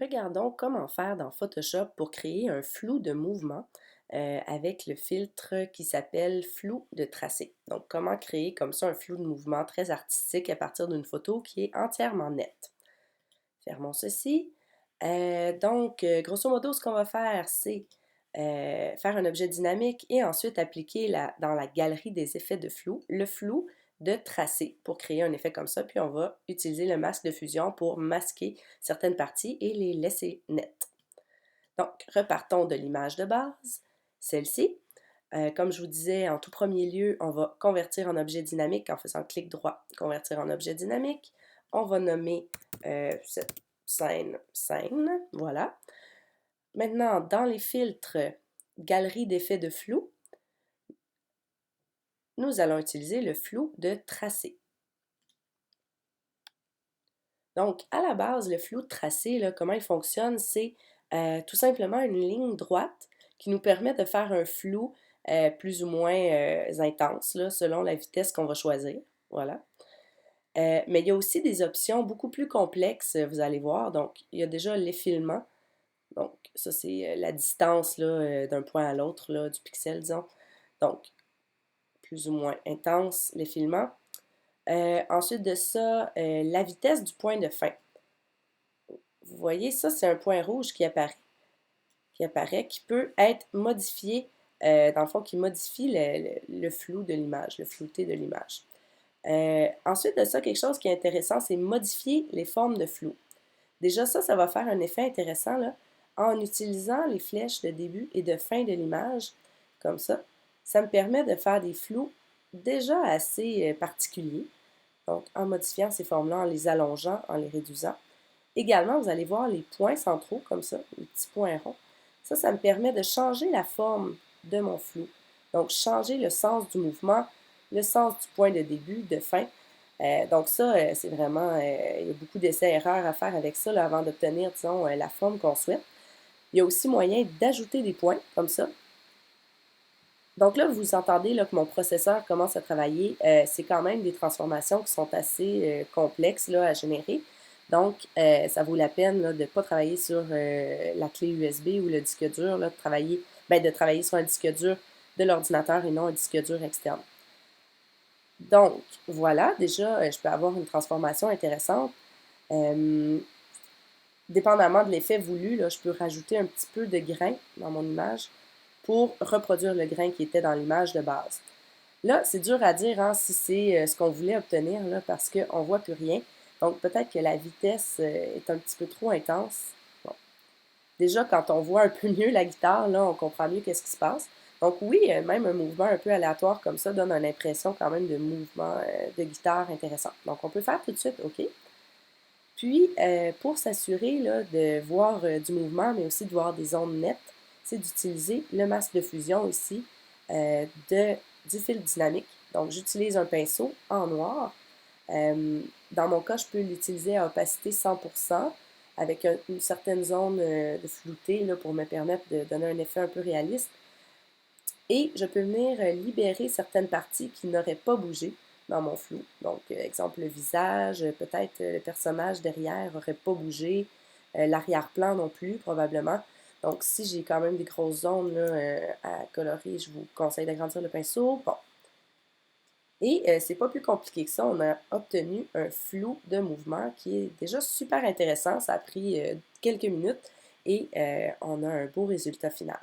Regardons comment faire dans Photoshop pour créer un flou de mouvement avec le filtre qui s'appelle flou de tracé. Donc, comment créer comme ça un flou de mouvement très artistique à partir d'une photo qui est entièrement nette. Fermons ceci. Grosso modo, ce qu'on va faire, c'est faire un objet dynamique et ensuite appliquer dans la galerie des effets de flou, le flou de tracé pour créer un effet comme ça. Puis on va utiliser le masque de fusion pour masquer certaines parties et les laisser nettes. Donc, repartons de l'image de base, celle-ci. Comme je vous disais, en tout premier lieu, on va convertir en objet dynamique en faisant clic droit, convertir en objet dynamique. On va nommer cette scène, voilà. Maintenant, dans les filtres galerie d'effets de flou, nous allons utiliser le flou de tracé. Donc, à la base, le flou de tracé, là, comment il fonctionne, c'est tout simplement une ligne droite qui nous permet de faire un flou plus ou moins intense, là, selon la vitesse qu'on va choisir. Voilà. Mais il y a aussi des options beaucoup plus complexes, vous allez voir. Donc, il y a déjà l'effilement. Donc, ça, c'est la distance là, d'un point à l'autre là, du pixel, disons. Donc, plus ou moins intense, l'effilement. Ensuite de ça, la vitesse du point de fin. Vous voyez, ça, c'est un point rouge qui peut être modifié, dans le fond, qui modifie le flou de l'image, le flouté de l'image. Ensuite de ça, quelque chose qui est intéressant, c'est modifier les formes de flou. Déjà, ça va faire un effet intéressant là, en utilisant les flèches de début et de fin de l'image, comme ça. Ça me permet de faire des flous déjà assez particuliers. Donc, en modifiant ces formes-là, en les allongeant, en les réduisant. Également, vous allez voir les points centraux, comme ça, les petits points ronds. Ça me permet de changer la forme de mon flou. Donc, changer le sens du mouvement, le sens du point de début, de fin. C'est vraiment, il y a beaucoup d'essais-erreurs à faire avec ça là, avant d'obtenir, disons, la forme qu'on souhaite. Il y a aussi moyen d'ajouter des points, comme ça. Donc là, vous entendez là, que mon processeur commence à travailler. C'est quand même des transformations qui sont assez complexes là, à générer. Donc, ça vaut la peine là, de ne pas travailler sur la clé USB ou le disque dur, là, de travailler sur un disque dur de l'ordinateur et non un disque dur externe. Donc, voilà, déjà, je peux avoir une transformation intéressante. Dépendamment de l'effet voulu, là, je peux rajouter un petit peu de grain dans mon image pour reproduire le grain qui était dans l'image de base. Là, c'est dur à dire hein, si c'est ce qu'on voulait obtenir là, parce qu'on ne voit plus rien. Donc, peut-être que la vitesse est un petit peu trop intense. Bon. Déjà, quand on voit un peu mieux la guitare, là, on comprend mieux qu'est-ce qui se passe. Donc oui, même un mouvement un peu aléatoire comme ça donne une impression quand même de mouvement de guitare intéressant. Donc, on peut faire tout de suite OK. Puis, pour s'assurer là, de voir du mouvement, mais aussi de voir des ondes nettes, c'est d'utiliser le masque de fusion ici du fil dynamique. Donc, j'utilise un pinceau en noir. Dans mon cas, je peux l'utiliser à opacité 100% avec une certaine zone de flouté là, pour me permettre de donner un effet un peu réaliste. Et je peux venir libérer certaines parties qui n'auraient pas bougé dans mon flou. Donc, exemple, le visage, peut-être le personnage derrière n'aurait pas bougé, l'arrière-plan non plus, probablement. Donc, si j'ai quand même des grosses zones là, à colorer, je vous conseille d'agrandir le pinceau. Bon. Et c'est pas plus compliqué que ça. On a obtenu un flou de mouvement qui est déjà super intéressant. Ça a pris quelques minutes et on a un beau résultat final.